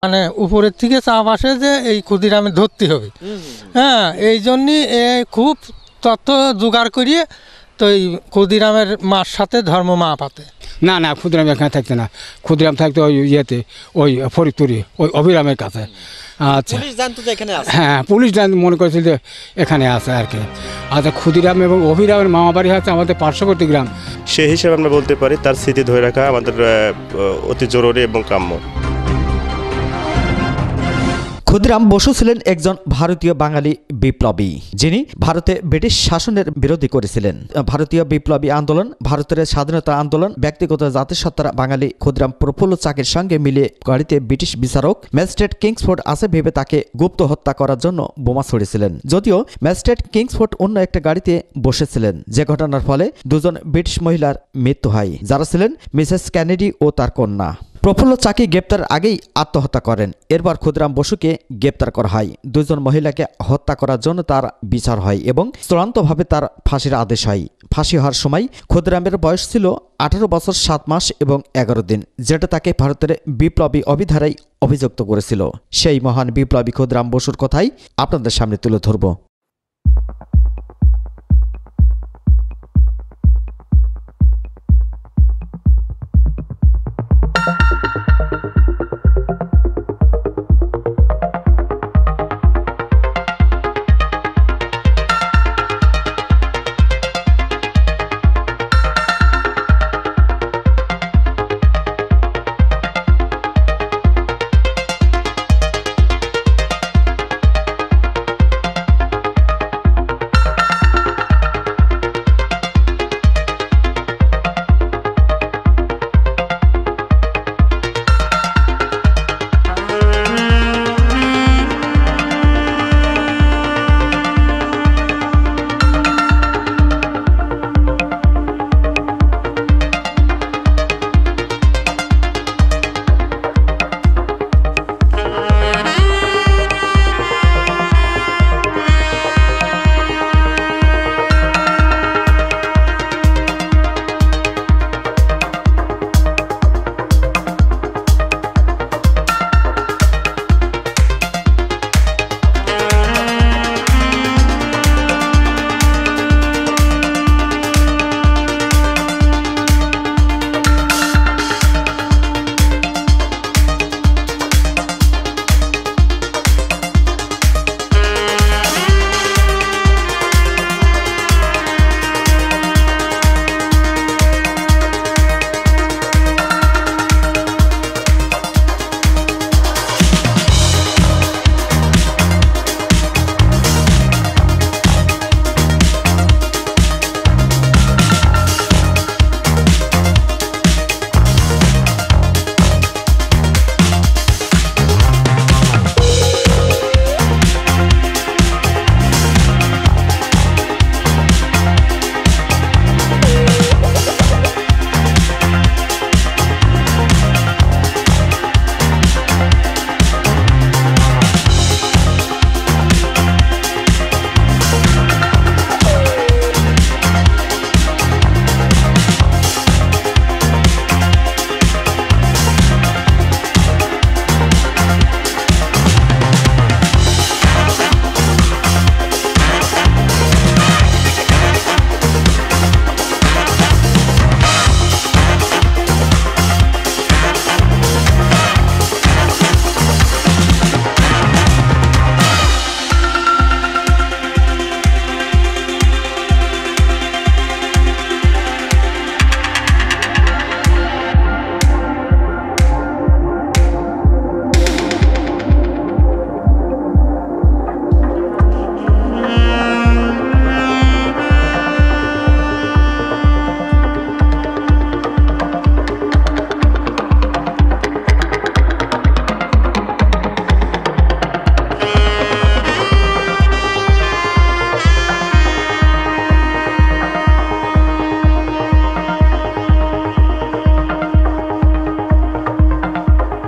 মানে উপরের থেকে চাপ আসে যে এই ক্ষুদিরামে ধরতে হবে। হ্যাঁ, এই জন্যই খুব তথ্য জোগাড় করিয়ে তো এই ক্ষুদিরামের মার সাথে ধর্ম মা পাতে। না না, ক্ষুদিরাম এখানে থাকতে না, ক্ষুদিরাম থাকতে ওই ইয়েতে, ওই ফরিদপুরে ওই অভিরামের কাছে। আচ্ছা, পুলিশ জানতো যে এখানে আছে? হ্যাঁ, পুলিশ মনে করেছিল যে এখানে আছে আর কি। আচ্ছা, ক্ষুদিরাম এবং অভিরামের মামা বাড়ি হচ্ছে আমাদের পার্শ্ববর্তী গ্রাম। সেই হিসেবে আমরা বলতে পারি তার স্মৃতি ধরে রাখা আমাদের অতি জরুরি এবং কাম্য। ক্ষুদিরাম বসু ছিলেন একজন ভারতীয় বাঙালি বিপ্লবী, যিনি ভারতে ব্রিটিশ শাসনের বিরোধী করেছিলেন। ভারতীয় বিপ্লবী আন্দোলন, ভারতের স্বাধীনতা আন্দোলন, ব্যক্তিগত জাতিসত্তার বাঙালি ক্ষুদিরাম প্রফুল্ল চাকির সঙ্গে মিলে গাড়িতে ব্রিটিশ বিচারক ম্যাজিস্ট্রেট কিংসফোর্ড আছে ভেবে তাকে গুপ্ত হত্যা করার জন্য বোমা ছড়িয়েছিলেন। যদিও ম্যাজিস্ট্রেট কিংসফোর্ড অন্য একটা গাড়িতে বসেছিলেন, যে ঘটনার ফলে দুজন ব্রিটিশ মহিলার মৃত্যু হয়, যারা ছিলেন মিসেস কেনেডি ও তার কন্যা। প্রফুল্ল চাকি গ্রেপ্তার আগেই আত্মহত্যা করেন। এরপর ক্ষুদিরাম বসুকে গ্রেপ্তার করা হয়। দুজন মহিলাকে হত্যা করার জন্য তার বিচার হয় এবং চূড়ান্তভাবে তার ফাঁসির আদেশ হয়। ফাঁসি হওয়ার সময় ক্ষুদিরামের বয়স ছিল 18 বছর 7 মাস এবং 11 দিন, যেটা তাকে ভারতের বিপ্লবী অভিধারায় অভিযুক্ত করেছিল। সেই মহান বিপ্লবী ক্ষুদিরাম বসুর কথাই আপনাদের সামনে তুলে ধরব।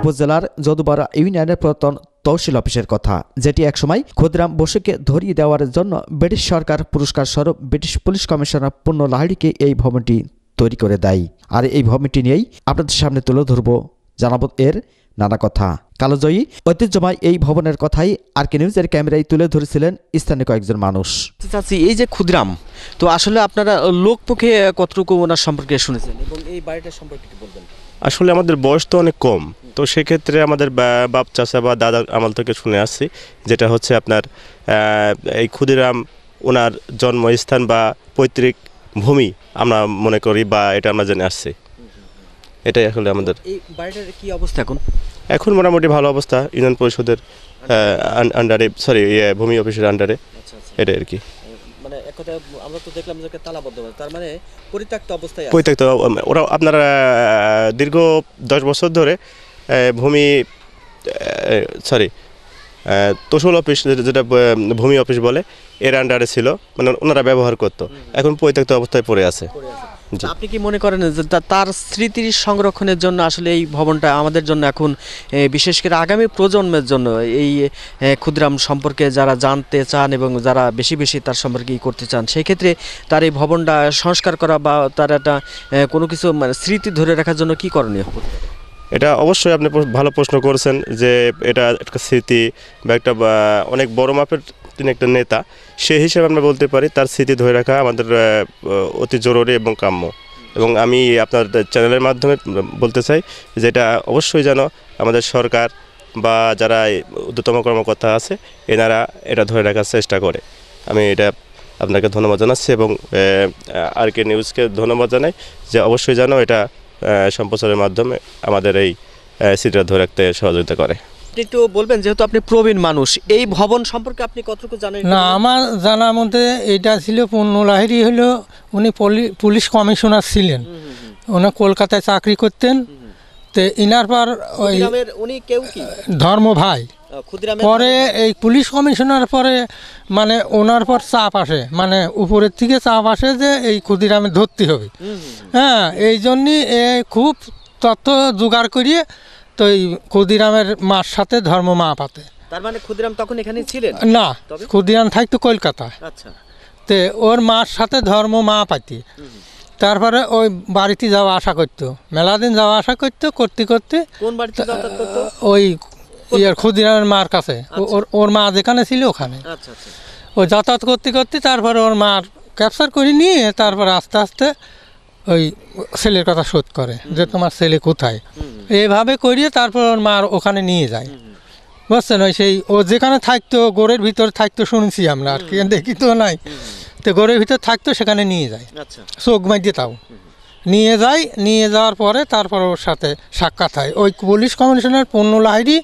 উপজেলার যদুপাড়া ইউনিয়নের প্রতন তহসিল অফিসের কথা, যেটি একসময় ক্ষুদিরাম বসুকে ধরিয়ে দেওয়ার জন্য ব্রিটিশ সরকার পুরস্কার স্বরূপ ব্রিটিশ পুলিশ কমিশনার পূর্ণ লাহিড়িকে এই ভবনটি তৈরি করে দেয়। আর এই ভবনটি নিয়েই আপনাদের সামনে তুলে ধরব, জানাবো এর নানা কথা। কালোজয়ী ঐতিহ্যময় এই ভবনের কথাই আরকে নিউজের ক্যামেরায় তুলে ধরেছিলেন স্থানীয় কয়েকজন মানুষ। চাচি, এই যে ক্ষুদিরাম, তো আসলে আপনারা লোকমুখে কতটুকু ওনার সম্পর্কে শুনেছেন এবং এই বাড়িটার সম্পর্কে কি বলবেন? আসলে আমাদের বয়স তো অনেক কম, তো সেক্ষেত্রে আমাদের বাপ চাচা বা দাদার আমল থেকে শুনে আসছি, যেটা হচ্ছে আপনার এই ক্ষুদিরাম ওনার জন্মস্থান বা পৈতৃক ভূমি আমরা মনে করি, বা এটা আমরা জেনে আসছি। এটাই আসলে আমাদের। এই বাড়িটার কি অবস্থা এখন? এখন মোটামুটি ভালো অবস্থা, ইউনিয়ন পরিষদের আন্ডারে, সরি ভূমি অফিসের আন্ডারে, এটাই আর কি। মানে এক কথা আমরা তো দেখলাম যে তালাবদ্ধ, তার মানে পরিত্যক্ত অবস্থায় আছে। পরিত্যক্ত। ওরা আপনার দীর্ঘ 10 বছর ধরে ভূমি, সরি তহসিল অফিস, যেটা ভূমি অফিস বলে, এর আন্ডারে ছিল, মানে ওনারা ব্যবহার করতো। এখন পরিত্যক্ত অবস্থায় পড়ে আছে। আপনি কি মনে করেন যে তার স্মৃতির সংরক্ষণের জন্য আসলে এই ভবনটা আমাদের জন্য এখন, বিশেষ করে আগামী প্রজন্মের জন্য, এই ক্ষুদিরাম সম্পর্কে যারা জানতে চান এবং যারা বেশি বেশি তার সম্পর্কে করতে চান, সেই ক্ষেত্রে তার এই ভবনটা সংস্কার করা বা তার একটা কোনো কিছু মানে স্মৃতি ধরে রাখার জন্য কি করণীয়? এটা অবশ্যই আপনি ভালো প্রশ্ন করেছেন, যে এটা একটা স্মৃতি বা একটা অনেক বড় মাপের, তিনি একটা নেতা, সেই হিসেবে আমরা বলতে পারি তার স্মৃতি ধরে রাখা আমাদের অতি জরুরি এবং কাম্য। এবং আমি আপনার চ্যানেলের মাধ্যমে বলতে চাই যে এটা অবশ্যই যেন আমাদের সরকার বা যারা ঊর্ধ্বতম কর্মকর্তা আছে, এনারা এটা ধরে রাখার চেষ্টা করে। আমি এটা আপনাকে ধন্যবাদ জানাচ্ছি এবং আরকে নিউজকে ধন্যবাদ জানাই যে অবশ্যই যেন এটা সম্প্রচারের মাধ্যমে আমাদের এই স্মৃতিটা ধরে রাখতে সহযোগিতা করে। একটু বলবেন, যেহেতু আপনি প্রবীণ মানুষ, এই ভবন সম্পর্কে আপনি কতটুকু জানেন? না, আমার জানার মধ্যে এটা ছিল পূর্ণ লাহিড়ী হলো, উনি পুলিশ কমিশনার ছিলেন, উনি কলকাতায় চাকরি করতেন। তো ইনার পর ওই উনি কেউ কি ধর্ম ভাই, পরে এই পুলিশ কমিশনার পরে মানে ওনার পর চাপ আসে, মানে উপরের থেকে চাপ আসে যে এই ক্ষুদিরামে ধরতে হবে। হ্যাঁ, এই জন্যই খুব তথ্য জোগাড় করিয়ে তো এই ক্ষুদিরামের মার সাথে ধর্ম মা পাতে। তার মানে ক্ষুদিরাম তখন এখানে ছিলেন না, ক্ষুদিরাম থাকতো কলকাতায়। আচ্ছা। তে ওর মার সাথে ধর্ম মা পাইতে, তারপরে ওই বাড়িতে যাওয়া আসা করতো, মেলা দিন যাওয়া আসা করতো, করতে করতে কোন বাড়িতে যাতায়াত করতো? ওই ক্ষুদিরামের মার কাছে, ওর মা যেখানে ছিল ওখানে। আচ্ছা আচ্ছা। ওই যাতায়াত করতে করতে তারপরে ওর মার ক্যাপচার করে নিয়ে তারপরে আস্তে আস্তে ওই ছেলের কথা শোধ করে যে তোমার ছেলে কোথায়, এইভাবে করিয়ে তারপর ওর মার ওখানে নিয়ে যায়। বুঝছেন, ওই সেই ও যেখানে থাকতো গোড়ের ভিতর থাকতো, শুনছি আমরা, আর কি দেখি তো নাই, তো গোড়ের ভিতর থাকতো, সেখানে নিয়ে যায়, চোখ মাইতে তাও নিয়ে যায়। নিয়ে যাওয়ার পরে তারপর ওর সাথে সাক্ষাৎ হয় ওই পুলিশ কমিশনার পূর্ণ লাহিড়ী।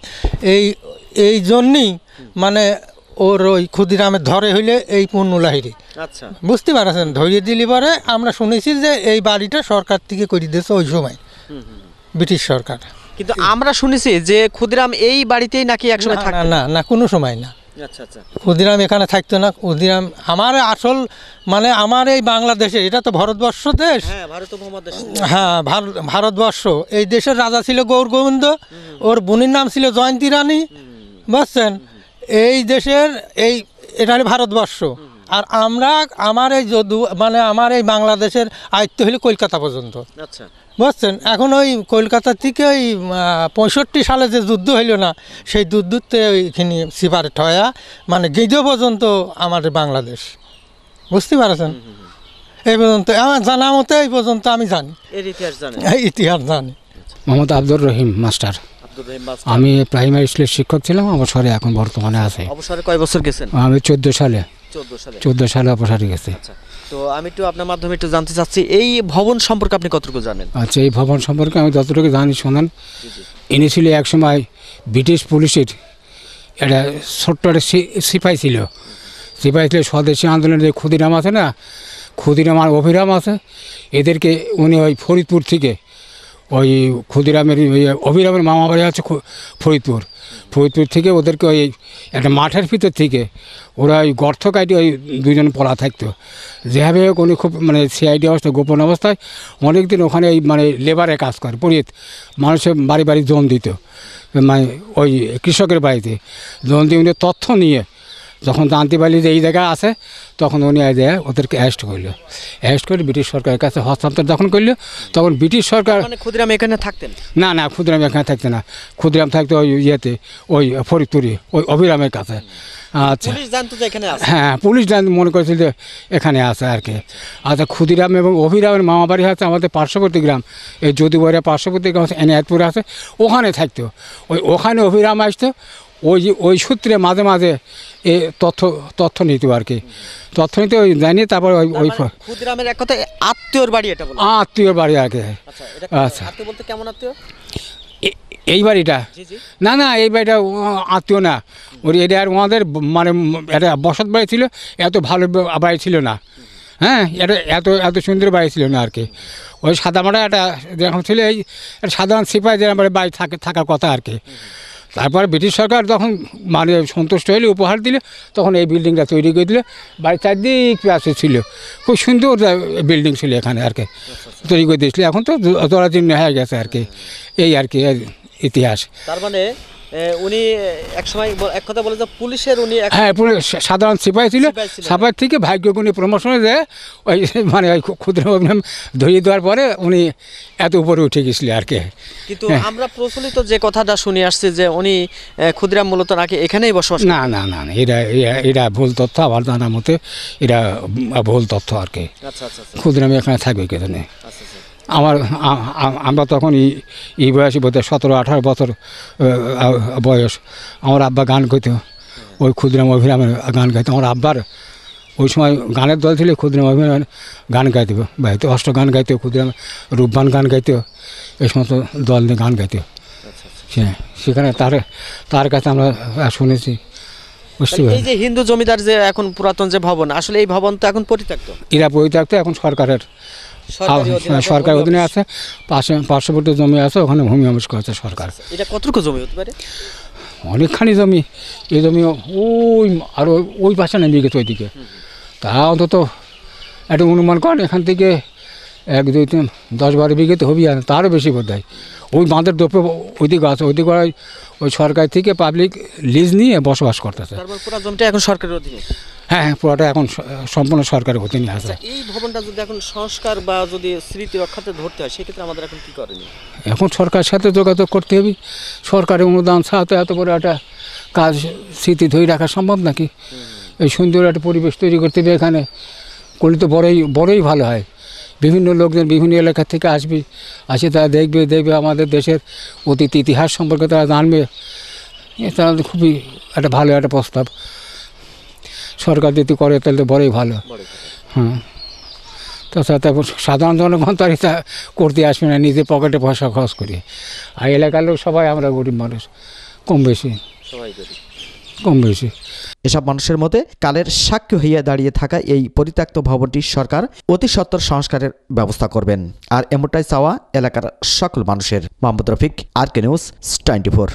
এই জন্যই মানে ওর ওই ক্ষুদিরামের ধরে হইলে এই পূর্ণ লাহিড়ী। আচ্ছা, বুঝতে পারছেন, ধরিয়ে দিলি পরে আমরা শুনেছি যে এই বাড়িটা সরকার থেকে করে দিয়েছে ওই সময়, ব্রিটিশ সরকার। কিন্তু আমরা শুনেছি যে ক্ষুদিরাম এই বাড়িতেই নাকি একসময় থাকতো। না না, কোনো সময় না। আচ্ছা আচ্ছা। ক্ষুদিরাম এখানে থাকতো না। ক্ষুদিরাম আমার আসল মানে আমার এই বাংলাদেশে, এটা তো ভারতবর্ষ দেশ। হ্যাঁ, ভারতবর্ষ। এই দেশের রাজা ছিল গৌর গোবিন্দ, ওর বোনের নাম ছিল জয়ন্তী রানী। বুঝছেন, এই দেশের এটা হলো ভারতবর্ষ। আর আমার এই মানে আমার এই বাংলাদেশের আয়ত্ত হলো কলকাতা পর্যন্ত। আচ্ছা, বুঝছেন, এখন ওই কলকাতা থেকে ওই 65 সালে যে যুদ্ধ হইল না, সেই যুদ্ধতে ওইখানে সিপারেট হয়া মানে গেজো পর্যন্ত আমাদের বাংলাদেশ। বুঝতে পারছেন, এই পর্যন্ত আমার জানা মতো এই পর্যন্ত আমি জানি, ইতিহাস জানি। মোহাম্মদ আব্দুর রহিম মাস্টার। আমি প্রাইমারি স্কুলের শিক্ষক ছিলাম, অবসরে এখন বর্তমানে আছে। অবসরে কয় বছর গেছেন? আমি 14 সালে অবসরে গেছি। তো আমি একটু আপনার মাধ্যমে একটু জানতে চাচ্ছি, এই ভবন সম্পর্কে আপনি কতটুকু জানেন? আচ্ছা, এই ভবন সম্পর্কে আমি যতটুকু জানি শোনেন। ইনি ছিল একসময় ব্রিটিশ পুলিশের একটা ছোট্ট একটা সিপাহি ছিল। স্বদেশী আন্দোলনের যে ক্ষুদিরাম আছে না, ক্ষুদিরাম আর অভিরাম আছে, এদেরকে উনি ওই ফরিদপুর থেকে, ওই ক্ষুদিরামের অভিরামের মামা বাড়ি আছে ফরিদপুর থেকে ওদেরকে ওই একটা মাঠের ভিতর থেকে ওরা ওই গর্ত কাটি ওই দুজন পলা থাকতো। যেভাবে উনি খুব মানে সিআইডি অবস্থায়, গোপন অবস্থায় অনেক দিন ওখানে ওই মানে লেবারে কাজ করে, পরিত মানুষের বাড়ি বাড়ি জোন দিত, মানে ওই কৃষকের বাড়িতে জোন দিয়ে উনি তথ্য নিয়ে যখন জানতে পারলি যে এই জায়গায় আছে, তখন উনি দেয় ওদেরকে অ্যারেস্ট করলো, অ্যারেস্ট করে ব্রিটিশ সরকারের কাছে হস্তান্তর যখন করলো তখন ব্রিটিশ সরকার মানে ক্ষুদিরাম এখানে থাকতেন? না ক্ষুদিরাম এখানে থাকতো না, ক্ষুদিরাম থাকতো ওই ইয়েতে ওই ফরিদপুরে ওই অভিরামের কাছে। আচ্ছা পুলিশ জানতো যে এখানে আছে? হ্যাঁ পুলিশ মনে করেছিল যে এখানে আছে আর কি। আচ্ছা ক্ষুদিরাম এবং অভিরামের মামা বাড়ি আছে আমাদের পার্শ্ববর্তী গ্রাম, এই যদুবরিয়া পার্শ্ববর্তী গ্রাম এনায়েতপুর আছে, ওখানে থাকতো। ওখানে অভিরাম আসতো, ওই সূত্রে মাঝে মাঝে এই তথ্য নিত আর কি, তথ্য নিতে ওই জানি। তারপর ওই ক্ষুদিরামের এক কথায় আত্মীয়র বাড়ি এটা বলে? আত্মীয় বাড়ি আর কি। আচ্ছা আত্মীয় বলতে কেমন আত্মীয়? এই বাড়িটা না এই বাড়িটা আত্মীয় না, ওই এটা আর ওনাদের মানে একটা বসত বাড়ি ছিল, এত ভালো বাড়ি ছিল না। হ্যাঁ এটা এত সুন্দর বাড়ি ছিল না আর কি। ওই সাদামাটা একটা যেরকম ছিল এই সাধারণ সিপাহি যেরকম বাড়ি থাকার কথা আর কি। তারপরে ব্রিটিশ সরকার তখন মানে সন্তুষ্ট হলে উপহার দিলে তখন এই বিল্ডিংটা তৈরি করে দিলে। বাড়ির চারদিক পাশে ছিল, খুব সুন্দর বিল্ডিং ছিল এখানে আর কি, তৈরি করে দিয়েছিল। এখন তো জরাজীর্ণ হয়ে গেছে আর কি, এই আর কি ইতিহাস। তার মানে উনি একসময় এক কথা বলে যে পুলিশের উনি হ্যাঁ সাধারণ সিপাহি ছিল, সিপাহি থেকে ভাগ্যগুণী প্রমোশনে যায় ওই মানে ওই ক্ষুদ্র অভিযান ধরিয়ে দেওয়ার পরে উনি এত উপরে উঠে গেছিল আর কি। কিন্তু আমরা প্রচলিত যে কথাটা শুনে আসছি যে উনি ক্ষুদিরাম মূলত নাকি এখানেই বসবাস। না এটা ভুল তথ্য, আমার জানার মতে এটা ভুল তথ্য আর কি। ক্ষুদিরাম এখানে থাকবে কেন? আমরা তখন এই বয়সে বোধ হয় 17-18 বছর বয়স। আমার আব্বা গান গাইতো, ওই ক্ষুদিরাম অভিরামের গান গাইতো। আমার আব্বার ওই সময় গানের দল ছিল, ক্ষুদিরাম অভিরাম গান গাইতো, গাইতো অষ্ট গান গাইতো, ক্ষুদিরাম রূপবান গান গাইতো, এই সমস্ত দল নিয়ে গান গাইতো। সেখানে তার কাছে আমরা শুনেছি। এই যে হিন্দু জমিদার যে এখন পুরাতন যে ভবন, আসলে এই ভবন তো এখন পরিত্যক্ত? এরা পরিত্যক্ত, এখন সরকারের অধীনে আছে। পার্শ্ববর্তী জমি আছে, ওখানে ভূমি অফিস করেছে সরকার। এটা কতটুকু জমি হতে পারে? অনেকখানি জমি। এই জমি ওই আর ওই পাশে নেমে গেছে ওইদিকে। তা অন্তত একটা অনুমান করেন এখান থেকে 1, 2, 3, 10-12 বিঘে তো হবি, আর তারও বেশি বোধ হয়। ওই বাঁধের দ্রব্য ওইদিকে আছে, ওইদিকে ওই সরকার থেকে পাবলিক লিজ নিয়ে বসবাস করতেছে। তারপর পুরো জমিটা এখন সরকারের অধীনে? হ্যাঁ পুরোটা এখন সম্পূর্ণ সরকারের অধীনে আছে। এই ভবনটা যদি এখন সংস্কার বা যদি স্মৃতি রক্ষাতে ধরতে হয় সেক্ষেত্রে আমাদের এখন কী করণীয়? এখন সরকারের সাথে যোগাযোগ করতে হবে। সরকারের অনুদান ছাড়া তো এত বড় একটা কাজ স্মৃতি ধরে রাখা সম্ভব নাকি? এই সুন্দর একটা পরিবেশ তৈরি করতে হবে এখানে, করলে তো বড়ই ভালো হয়। বিভিন্ন লোকজন বিভিন্ন এলাকা থেকে আসে তারা দেখবে আমাদের দেশের অতীত ইতিহাস সম্পর্কে তারা জানবে। তারা খুবই একটা ভালো একটা প্রস্তাব। সরকার যদি করে তাহলে তো বড়ই ভালো। হ্যাঁ তাছাড়া তারপর সাধারণ জনগণ তো আর এটা করতে আসবে না, নিজের পকেটে পয়সা খরচ করি। আর এলাকার লোক সবাই আমরা গরিব মানুষ, কম বেশি। এসব মানুষের মধ্যে কালের সাক্ষী হইয়া দাঁড়িয়ে থাকা এই পরিত্যক্ত ভবনটি সরকার অতি সত্বর সংস্কারের ব্যবস্থা করবেন, আর এমনটাই চাওয়া এলাকার সকল মানুষের। Mohammad Rafiq, RK news 24।